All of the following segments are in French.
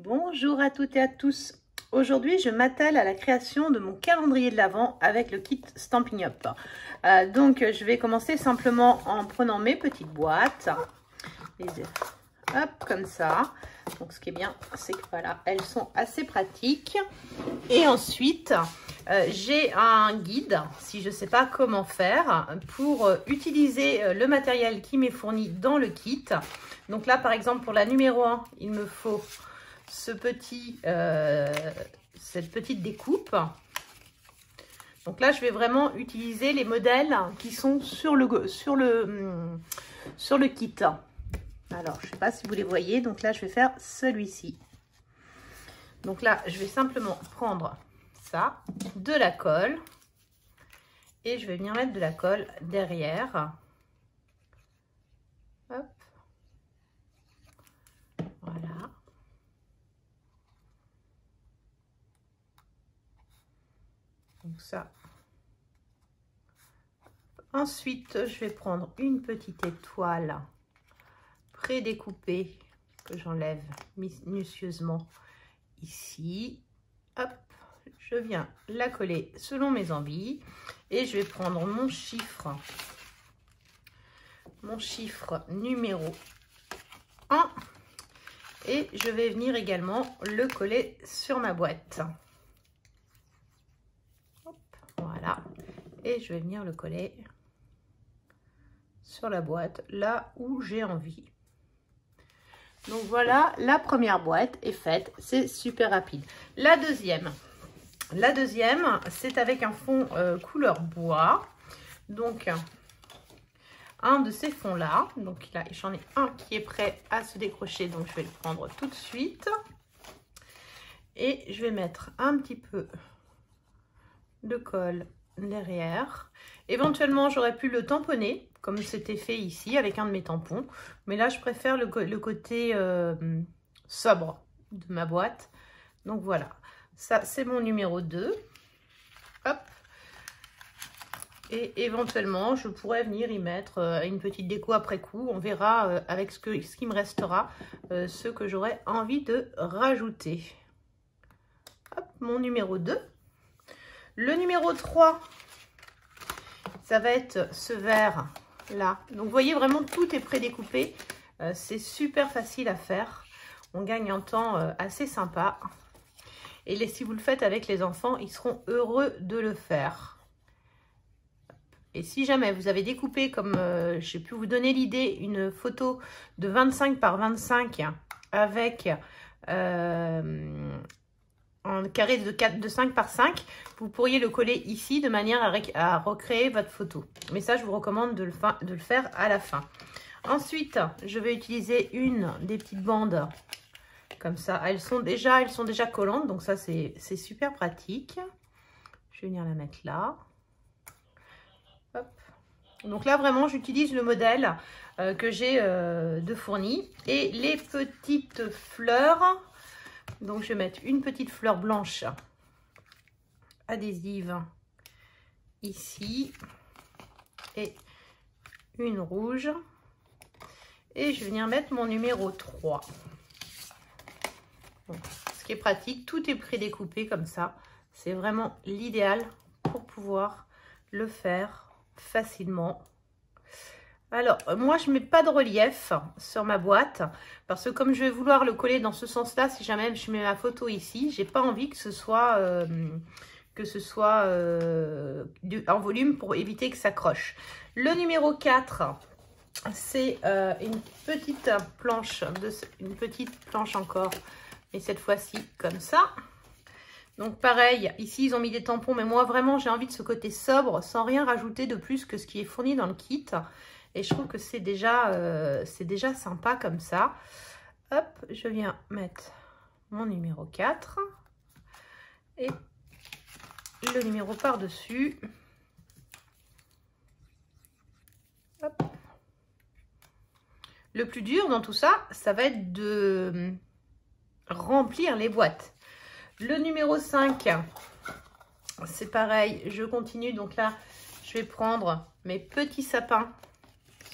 Bonjour à toutes et à tous. Aujourd'hui, je m'attelle à la création de mon calendrier de l'Avent avec le kit Stampin' Up. Donc, je vais commencer simplement en prenant mes petites boîtes. Hop, comme ça. Donc, ce qui est bien, c'est que voilà, elles sont assez pratiques. Et ensuite, j'ai un guide, si je ne sais pas comment faire, pour utiliser le matériel qui m'est fourni dans le kit. Donc là, par exemple, pour la numéro 1, il me faut cette petite découpe. Donc là, je vais vraiment utiliser les modèles qui sont sur le kit. Alors, je ne sais pas si vous les voyez. Donc là, je vais faire celui-ci. Donc là, je vais simplement prendre ça, de la colle. Et je vais venir mettre de la colle derrière. Hop. Voilà. Donc ça. Ensuite, je vais prendre une petite étoile prédécoupée que j'enlève minutieusement ici. Hop, je viens la coller selon mes envies et je vais prendre mon chiffre numéro 1 et je vais venir également le coller sur ma boîte. Hop, voilà, et je vais venir le coller sur la boîte là où j'ai envie. Donc voilà, la première boîte est faite, c'est super rapide. La deuxième c'est avec un fond couleur bois. Donc un de ces fonds là, donc là j'en ai un qui est prêt à se décrocher, donc je vais le prendre tout de suite. Et je vais mettre un petit peu de colle derrière. Éventuellement j'aurais pu le tamponner comme c'était fait ici avec un de mes tampons, mais là je préfère le côté sobre de ma boîte. Donc voilà, ça c'est mon numéro 2. Hop. Et éventuellement je pourrais venir y mettre une petite déco après coup. On verra avec ce qui me restera, ce que j'aurais envie de rajouter. Hop, mon numéro 2. Le numéro 3, ça va être ce vert là. Donc vous voyez vraiment tout est prédécoupé. C'est super facile à faire. On gagne un temps assez sympa. Et si vous le faites avec les enfants, ils seront heureux de le faire. Et si jamais vous avez découpé, comme j'ai pu vous donner l'idée, une photo de 25 par 25 avec un carré de 5 par 5, vous pourriez le coller ici de manière à recréer votre photo. Mais ça, je vous recommande de le faire à la fin. Ensuite, je vais utiliser une des petites bandes comme ça. Elles sont déjà collantes, donc ça, c'est super pratique. Je vais venir la mettre là. Hop. Donc là, vraiment, j'utilise le modèle que j'ai de fourni. Et les petites fleurs, donc je vais mettre une petite fleur blanche adhésive ici et une rouge. Et je vais venir mettre mon numéro 3. Donc, ce qui est pratique, tout est prédécoupé comme ça. C'est vraiment l'idéal pour pouvoir le faire facilement. Alors, moi, je mets pas de relief sur ma boîte parce que comme je vais vouloir le coller dans ce sens-là, si jamais je mets ma photo ici, j'ai pas envie que ce soit en volume pour éviter que ça croche. Le numéro 4, c'est une petite planche encore, et cette fois-ci comme ça. Donc pareil, ici ils ont mis des tampons, mais moi vraiment j'ai envie de ce côté sobre, sans rien rajouter de plus que ce qui est fourni dans le kit. Et je trouve que c'est déjà sympa comme ça. Hop, je viens mettre mon numéro 4 et le numéro par-dessus. Le plus dur dans tout ça, ça va être de remplir les boîtes. Le numéro 5, c'est pareil, je continue. Donc là, je vais prendre mes petits sapins.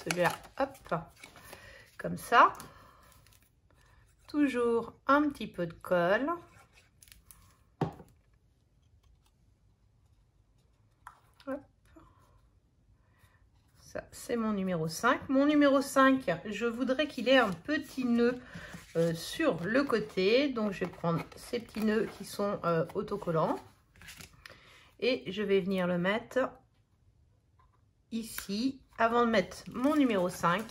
Celui-là, hop, comme ça. toujours un petit peu de colle. Hop. Ça, c'est mon numéro 5. Mon numéro 5, je voudrais qu'il ait un petit nœud sur le côté. Donc, je vais prendre ces petits nœuds qui sont autocollants. Et je vais venir le mettre ici, avant de mettre mon numéro 5.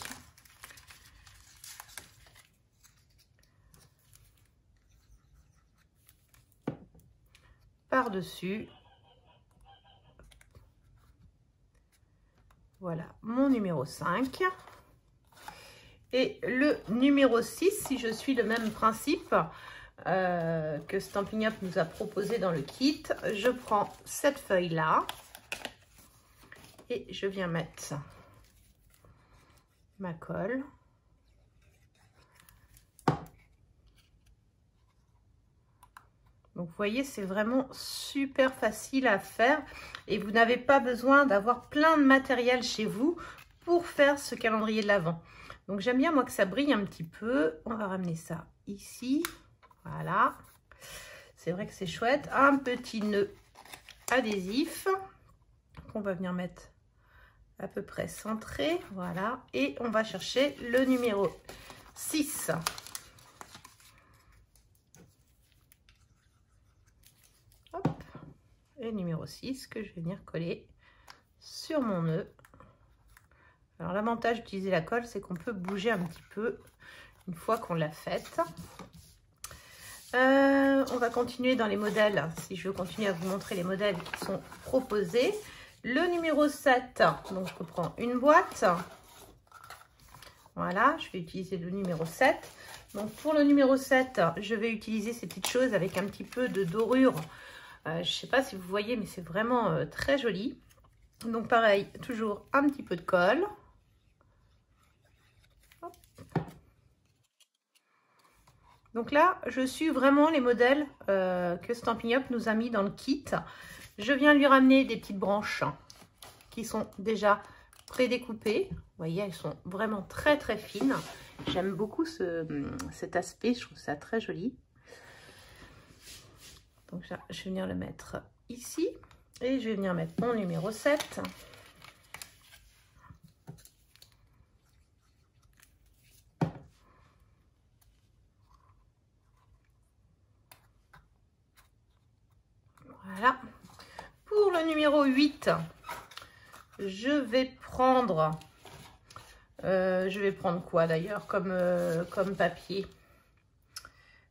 Par-dessus. Voilà, mon numéro 5. Et le numéro 6, si je suis le même principe que Stampin' Up nous a proposé dans le kit, je prends cette feuille-là et je viens mettre ma colle. Donc, vous voyez, c'est vraiment super facile à faire et vous n'avez pas besoin d'avoir plein de matériel chez vous pour faire ce calendrier de l'Avent. Donc, j'aime bien, moi, que ça brille un petit peu. On va ramener ça ici. Voilà. C'est vrai que c'est chouette. Un petit nœud adhésif qu'on va venir mettre à peu près centré. Voilà. Et on va chercher le numéro 6. Hop. Et numéro 6 que je vais venir coller sur mon nœud. Alors l'avantage d'utiliser la colle, c'est qu'on peut bouger un petit peu une fois qu'on l'a faite. On va continuer dans les modèles, si je veux continuer à vous montrer les modèles qui sont proposés. Le numéro 7, donc je reprends une boîte. Voilà, je vais utiliser le numéro 7. Donc pour le numéro 7, je vais utiliser ces petites choses avec un petit peu de dorure. Je ne sais pas si vous voyez, mais c'est vraiment très joli. Donc pareil, toujours un petit peu de colle. Hop. Donc là, je suis vraiment les modèles que Stampin' Up nous a mis dans le kit. Je viens lui ramener des petites branches qui sont déjà prédécoupées. Vous voyez, elles sont vraiment très très fines. J'aime beaucoup cet aspect, je trouve ça très joli. Donc là, je vais venir le mettre ici et je vais venir mettre mon numéro 7. Voilà. Pour le numéro 8, je vais prendre quoi d'ailleurs comme papier?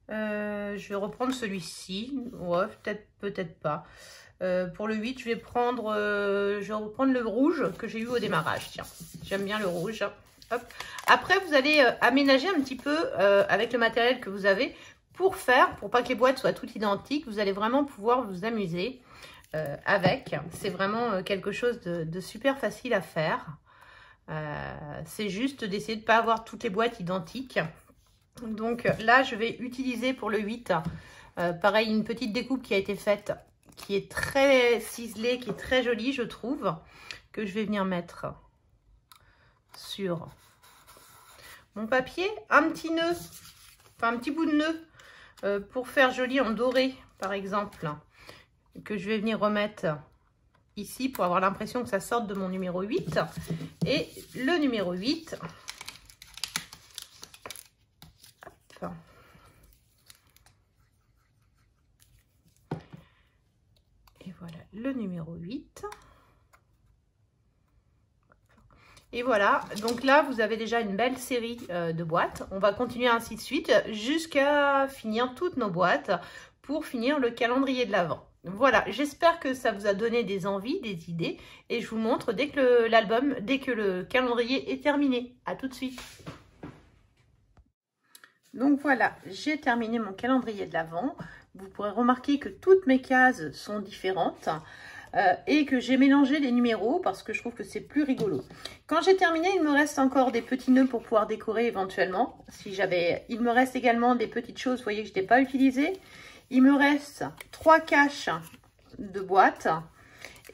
Je vais reprendre celui-ci. Ouais, peut-être pas. Pour le 8, je vais reprendre le rouge que j'ai eu au démarrage. Tiens, j'aime bien le rouge. Hop. Après, vous allez aménager un petit peu avec le matériel que vous avez pour pas que les boîtes soient toutes identiques. Vous allez vraiment pouvoir vous amuser avec. C'est vraiment quelque chose de super facile à faire. C'est juste d'essayer de ne pas avoir toutes les boîtes identiques. Donc là, je vais utiliser pour le 8, pareil, une petite découpe qui a été faite, qui est très ciselée, qui est très jolie, je trouve, que je vais venir mettre sur mon papier. Un petit nœud, enfin un petit bout de nœud pour faire joli en doré, par exemple, que je vais venir remettre ici pour avoir l'impression que ça sorte de mon numéro 8. Et le numéro 8... Et voilà le numéro 8. Et voilà, donc là vous avez déjà une belle série de boîtes. On va continuer ainsi de suite jusqu'à finir toutes nos boîtes pour finir le calendrier de l'Avent. Voilà, j'espère que ça vous a donné des envies, des idées, et je vous montre dès que le calendrier est terminé. À tout de suite. Donc voilà, j'ai terminé mon calendrier de l'Avent. Vous pourrez remarquer que toutes mes cases sont différentes et que j'ai mélangé les numéros parce que je trouve que c'est plus rigolo. Quand j'ai terminé, il me reste encore des petits nœuds pour pouvoir décorer éventuellement. Il me reste également des petites choses, vous voyez, que je n'ai pas utilisées. Il me reste 3 caches de boîtes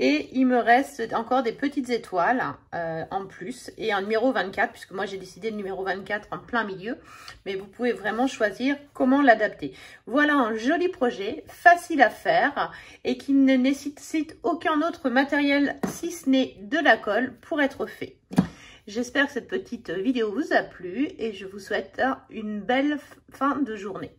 Et il me reste encore des petites étoiles en plus et un numéro 24, puisque moi j'ai décidé le numéro 24 en plein milieu. Mais vous pouvez vraiment choisir comment l'adapter. Voilà un joli projet, facile à faire et qui ne nécessite aucun autre matériel si ce n'est de la colle pour être fait. J'espère que cette petite vidéo vous a plu et je vous souhaite une belle fin de journée.